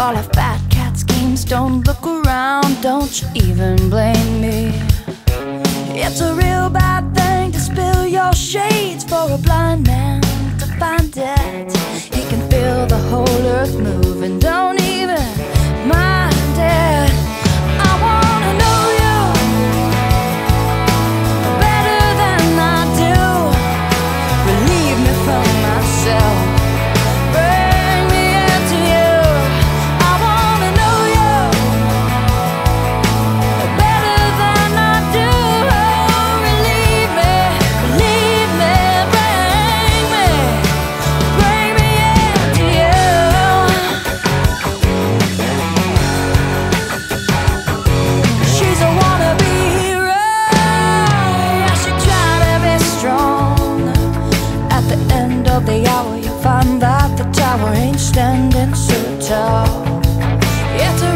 All our fat cat schemes, don't look around, don't you even blame me. It's a real bad thing to spill your shades for a blind man to find it. He can feel the whole earth move and don't even mind it. I wanna know you better than I do. Relieve me from myself, bring me into you. I wanna know you better than I do. Relieve me, bring me into you. She's a wannabe hero, yeah, she tried to be strong. At the end of the hour you find that the tower ain't standing so tall. It's a